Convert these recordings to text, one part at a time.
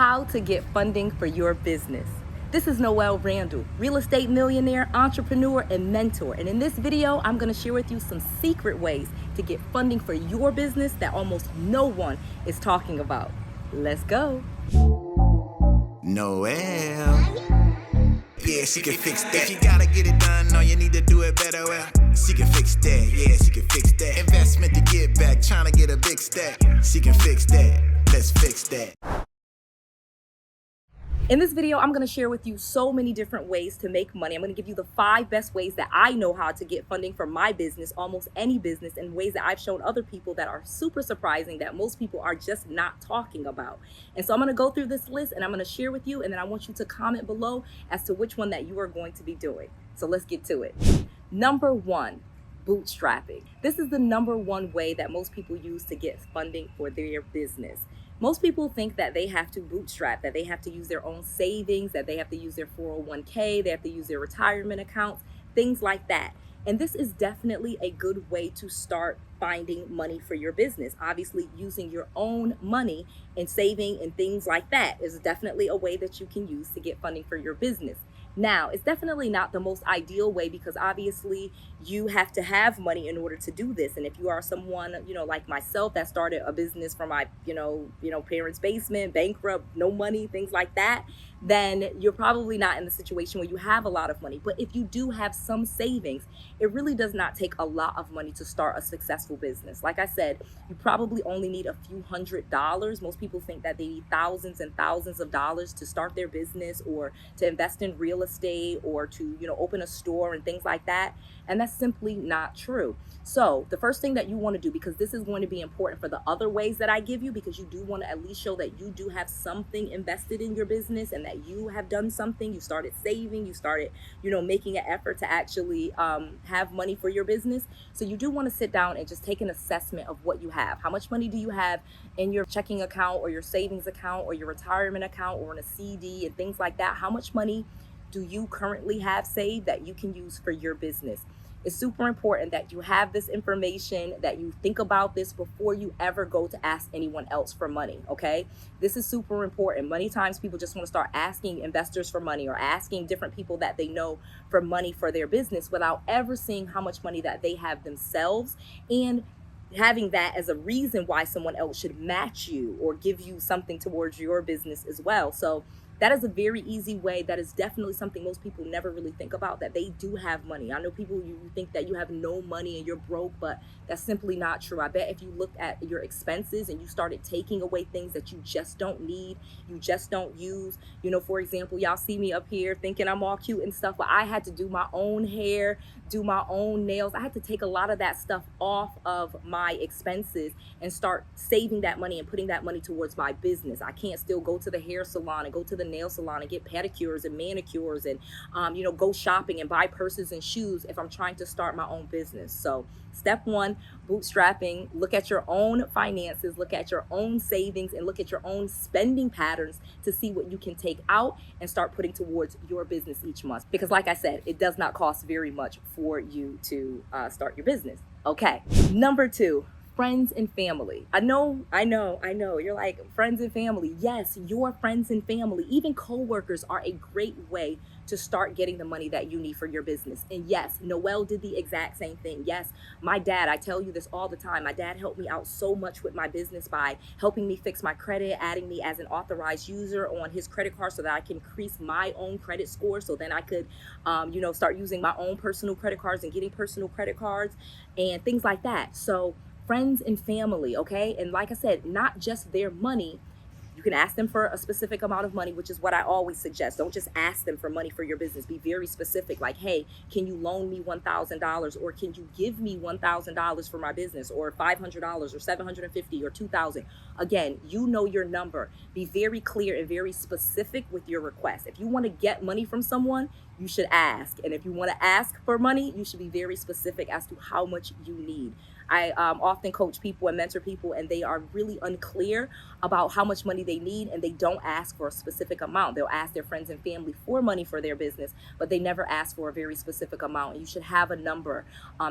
how to get funding for your business. This is Noelle Randall, real estate millionaire, entrepreneur, and mentor. And in this video, I'm going to share with you some secret ways to get funding for your business that almost no one is talking about. Let's go. Noelle. Yeah, she can fix that. If you gotta get it done, all you need to do it better. Well, she can fix that. Yeah, she can fix that. Investment to get back, trying to get a big stack. She can fix that. Let's fix that. In this video, I'm going to share with you so many different ways to make money. I'm going to give you the 5 best ways that I know how to get funding for my business, almost any business, and ways that I've shown other people that are super surprising that most people are just not talking about. And so I'm going to go through this list and I'm going to share with you, and then I want you to comment below as to which one that you are going to be doing. So let's get to it. Number 1. Bootstrapping. This is the number 1 way that most people use to get funding for their business. Most people think that they have to bootstrap, that they have to use their own savings, that they have to use their 401k, they have to use their retirement accounts, things like that. And this is definitely a good way to start finding money for your business. Obviously, using your own money and saving and things like that is definitely a way that you can use to get funding for your business. Now, it's definitely not the most ideal way because obviously you have to have money in order to do this. And if you are someone, like myself that started a business from my, parents' basement, bankrupt, no money, things like that, then you're probably not in the situation where you have a lot of money. But if you do have some savings, it really does not take a lot of money to start a successful business. Like I said, you probably only need a few $100s. Most people think that they need thousands and thousands of dollars to start their business or to invest in real estate or to, open a store and things like that. And that's simply not true. So the first thing that you want to do, because this is going to be important for the other ways that I give you, because you do want to at least show that you do have something invested in your business and that you have done something. You started saving, you started, making an effort to actually have money for your business. So you do want to sit down and just take an assessment of what you have. How much money do you have in your checking account or your savings account or your retirement account or in a CD and things like that? How much money do you currently have saved that you can use for your business? It's super important that you have this information, that you think about this before you ever go to ask anyone else for money, okay? This is super important. Many times people just want to start asking investors for money or asking different people that they know for money for their business without ever seeing how much money that they have themselves and having that as a reason why someone else should match you or give you something towards your business as well. So that is a very easy way. That is definitely something most people never really think about, that they do have money. I know people, you think that you have no money and you're broke, but that's simply not true. I bet if you looked at your expenses and you started taking away things that you just don't need, you just don't use, for example, y'all see me up here thinking I'm all cute and stuff, but I had to do my own hair, do my own nails. I had to take a lot of that stuff off of my expenses and start saving that money and putting that money towards my business. I can't still go to the hair salon and go to the nail salon and get pedicures and manicures and go shopping and buy purses and shoes if I'm trying to start my own business. So step 1, bootstrapping. Look at your own finances, look at your own savings, and look at your own spending patterns to see what you can take out and start putting towards your business each month. Because like I said, it does not cost very much for you to start your business. Okay, number 2. Friends and family. I know. You're like, friends and family. Yes, your friends and family, even co-workers, are a great way to start getting the money that you need for your business. And yes, Noelle did the exact same thing. Yes, my dad, I tell you this all the time, my dad helped me out so much with my business by helping me fix my credit, adding me as an authorized user on his credit card so that I can increase my own credit score, so then I could, start using my own personal credit cards and getting personal credit cards and things like that. So friends and family, okay? And like I said, not just their money. You can ask them for a specific amount of money, which is what I always suggest. Don't just ask them for money for your business. Be very specific, like, hey, can you loan me $1,000, or can you give me $1,000 for my business, or $500 or $750 or $2,000? Again, you know your number. Be very clear and very specific with your request. If you want to get money from someone, you should ask. And if you want to ask for money, you should be very specific as to how much you need. I often coach people and mentor people, and they are really unclear about how much money they need, and they don't ask for a specific amount. They'll ask their friends and family for money for their business, but they never ask for a very specific amount. And you should have a number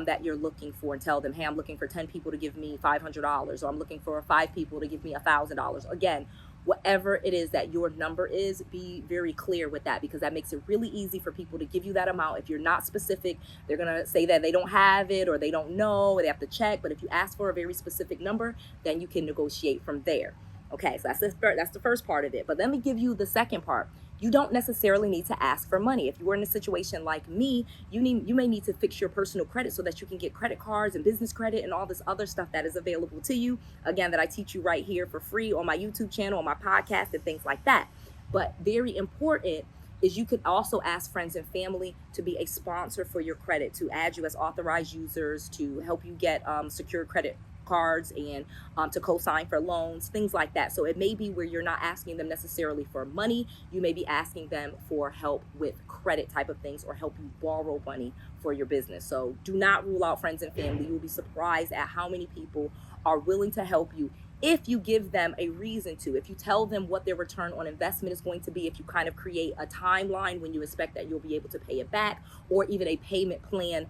that you're looking for, and tell them, hey, I'm looking for 10 people to give me $500, or I'm looking for 5 people to give me $1,000. Again, whatever it is that your number is, be very clear with that, because that makes it really easy for people to give you that amount. If you're not specific, they're gonna say that they don't have it, or they don't know, or they have to check. But if you ask for a very specific number, then you can negotiate from there. Okay, so that's the first part of it. But let me give you the second part. You don't necessarily need to ask for money. If you were in a situation like me, you may need to fix your personal credit so that you can get credit cards and business credit and all this other stuff that is available to you. Again, that I teach you right here for free on my YouTube channel, on my podcast, and things like that. But very important is you could also ask friends and family to be a sponsor for your credit, to add you as authorized users, to help you get secure credit cards, and to co-sign for loans, things like that. So it may be where you're not asking them necessarily for money. You may be asking them for help with credit type of things, or help you borrow money for your business. So do not rule out friends and family. You'll be surprised at how many people are willing to help you if you give them a reason to, if you tell them what their return on investment is going to be, if you kind of create a timeline when you expect that you'll be able to pay it back, or even a payment plan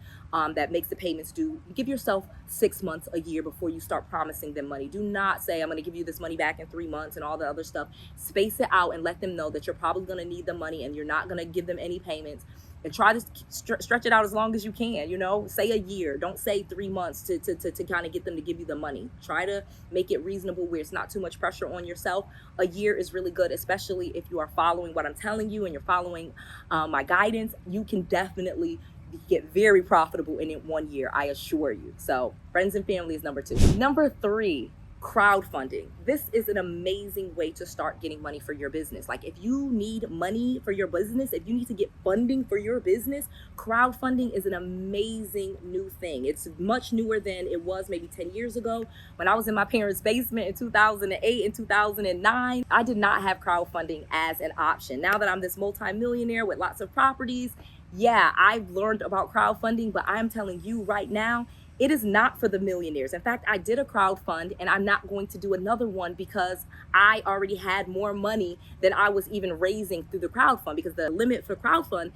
that makes the payments due. Give yourself 6 months, a year before you start promising them money. Do not say, I'm going to give you this money back in 3 months and all the other stuff. Space it out and let them know that you're probably going to need the money and you're not going to give them any payments. And try to stretch it out as long as you can, you know, say a year. Don't say 3 months to kind of get them to give you the money. Try to make it reasonable where it's not too much pressure on yourself. A year is really good, especially if you are following what I'm telling you and you're following my guidance. You can definitely get very profitable in it 1 year, I assure you. So friends and family is number 2. Number 3, crowdfunding. This is an amazing way to start getting money for your business. Like, if you need money for your business, if you need to get funding for your business, crowdfunding is an amazing new thing. It's much newer than it was maybe 10 years ago. When I was in my parents' basement in 2008 and 2009, I did not have crowdfunding as an option. Now that I'm this multimillionaire with lots of properties, yeah, I've learned about crowdfunding, but I'm telling you right now, it is not for the millionaires. In fact, I did a crowdfund, and I'm not going to do another one because I already had more money than I was even raising through the crowdfund, because the limit for crowdfund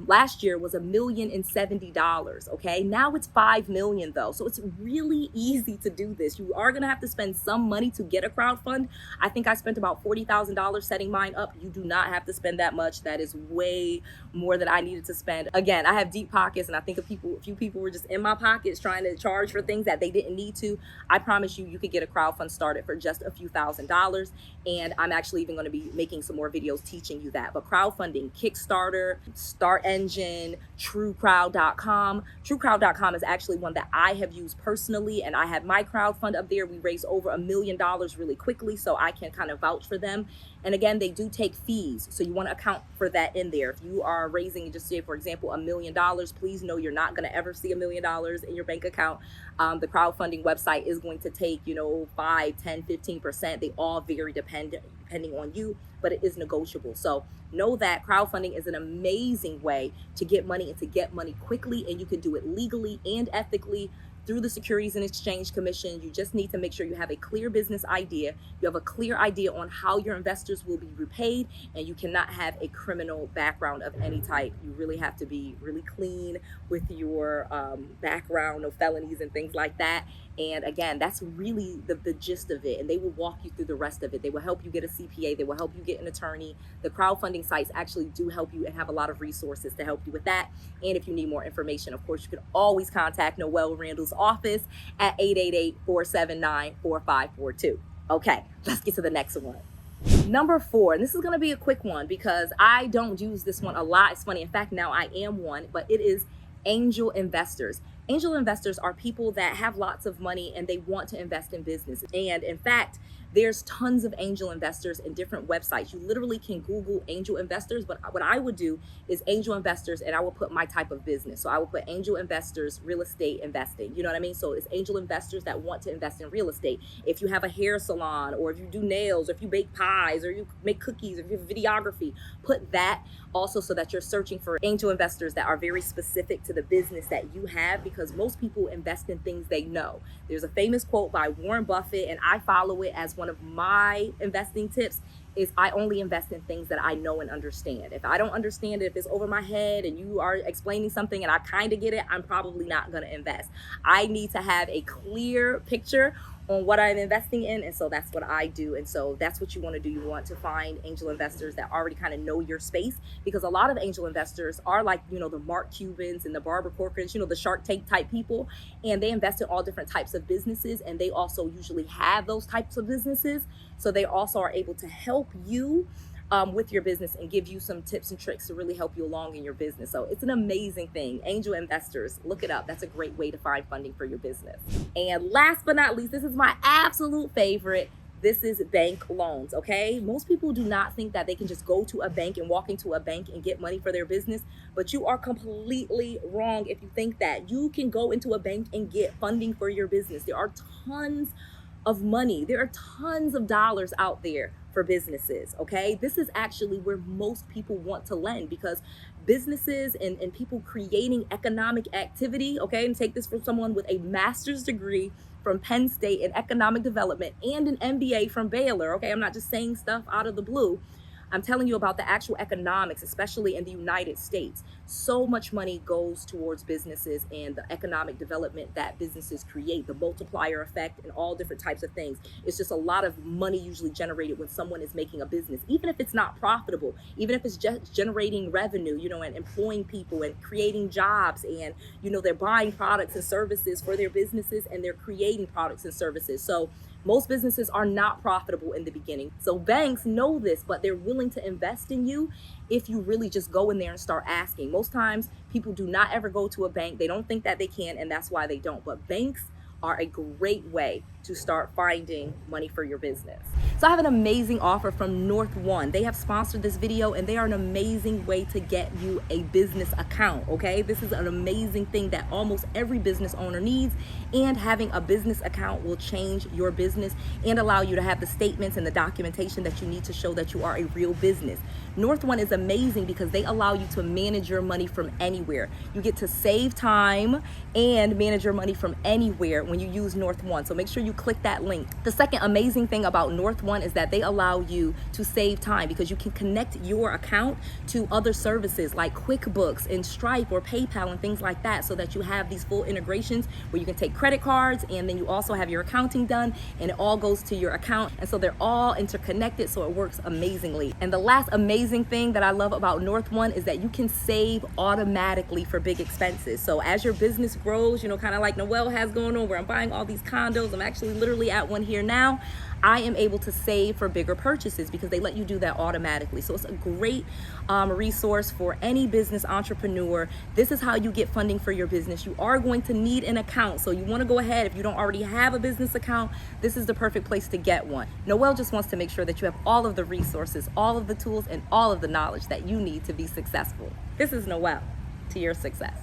last year was $1,070,000. Okay, now it's 5 million though. So it's really easy to do this. You are gonna have to spend some money to get a crowdfund. I think I spent about $40,000 setting mine up. You do not have to spend that much. That is way more than I needed to spend. Again, I have deep pockets, and I think a few people were just in my pockets trying to charge for things that they didn't need to. I promise you, you could get a crowdfund started for just a few $1,000s. And I'm actually even going to be making some more videos teaching you that. But crowdfunding, Kickstarter, Start Engine, TrueCrowd.com. TrueCrowd.com is actually one that I have used personally, and I had my crowdfund up there. We raised over $1 million really quickly, so I can kind of vouch for them. And again, they do take fees, so you want to account for that in there. If you are raising, just say for example, $1 million, please know you're not going to ever see $1 million in your bank account. The crowdfunding website is going to take, 5, 10, 15%. They all vary depending on you, but it is negotiable. So know that crowdfunding is an amazing way to get money, and to get money quickly, and you can do it legally and ethically through the Securities and Exchange Commission. You just need to make sure you have a clear business idea. You have a clear idea on how your investors will be repaid, and you cannot have a criminal background of any type. You really have to be really clean with your background, no felonies and things like that. And again, that's really the gist of it. And they will walk you through the rest of it. They will help you get a CPA. They will help you get an attorney. The crowdfunding sites actually do help you and have a lot of resources to help you with that. And if you need more information, of course, you can always contact Noelle Randall's office at 888-479-4542. Okay, let's get to the next one. Number 4, and this is going to be a quick one because I don't use this one a lot. It's funny. In fact, now I am one, but it is angel investors. Angel investors are people that have lots of money and they want to invest in business. And in fact, there's tons of angel investors in different websites. You literally can Google angel investors, but what I would do is angel investors, and I will put my type of business. So I will put angel investors, real estate investing. You know what I mean? So it's angel investors that want to invest in real estate. If you have a hair salon, or if you do nails, or if you bake pies, or you make cookies, or if you have videography, put that also, so that you're searching for angel investors that are very specific to the business that you have, because most people invest in things they know. There's a famous quote by Warren Buffett, and I follow it as one of my investing tips, is I only invest in things that I know and understand. If I don't understand it, if it's over my head and you are explaining something and I kind of get it, I'm probably not going to invest. I need to have a clear picture on what I'm investing in, and so that's what I do. And so that's what you want to do. You want to find angel investors that already kind of know your space, because a lot of angel investors are like, you know, the Mark Cubans and the Barbara Corcorans, you know, the Shark Tank type people, and they invest in all different types of businesses, and they also usually have those types of businesses, so they also are able to help you with your business and give you some tips and tricks to really help you along in your business. So it's an amazing thing. Angel investors, look it up. That's a great way to find funding for your business. And last but not least, this is my absolute favorite. This is bank loans, okay? Most people do not think that they can just go to a bank and walk into a bank and get money for their business, but you are completely wrong if you think that. You can go into a bank and get funding for your business. There are tons of money. There are tons of dollars out there for businesses, okay? This is actually where most people want to lend, because businesses and people creating economic activity, okay? And take this from someone with a master's degree from Penn State in economic development and an MBA from Baylor, okay? I'm not just saying stuff out of the blue. I'm telling you about the actual economics, especially in the United States. So much money goes towards businesses and the economic development that businesses create, the multiplier effect and all different types of things. It's just a lot of money usually generated when someone is making a business, even if it's not profitable, even if it's just generating revenue, you know, and employing people and creating jobs, and, you know, they're buying products and services for their businesses and they're creating products and services. So most businesses are not profitable in the beginning. So banks know this, but they're willing to invest in you if you really just go in there and start asking. Most times people do not ever go to a bank. They don't think that they can, and that's why they don't. But banks are a great way to start finding money for your business. So I have an amazing offer from North One. They have sponsored this video, and they are an amazing way to get you a business account, okay? This is an amazing thing that almost every business owner needs, and having a business account will change your business and allow you to have the statements and the documentation that you need to show that you are a real business. North One is amazing because they allow you to manage your money from anywhere. You get to save time and manage your money from anywhere when you use North One. So make sure you click that link. The second amazing thing about North One is that they allow you to save time, because you can connect your account to other services like QuickBooks and Stripe or PayPal and things like that, so that you have these full integrations where you can take credit cards and then you also have your accounting done, and it all goes to your account. And so they're all interconnected, so it works amazingly. And the last amazing thing that I love about North One is that you can save automatically for big expenses. So as your business grows, you know, kind of like Noelle has going on, where I'm buying all these condos, I'm actually literally at one here now, I am able to save for bigger purchases because they let you do that automatically. So it's a great resource for any business entrepreneur. This is how you get funding for your business. You are going to need an account, so you want to go ahead. If you don't already have a business account, this is the perfect place to get one. Noelle just wants to make sure that you have all of the resources, all of the tools, and all of the knowledge that you need to be successful. This is Noelle, to your success.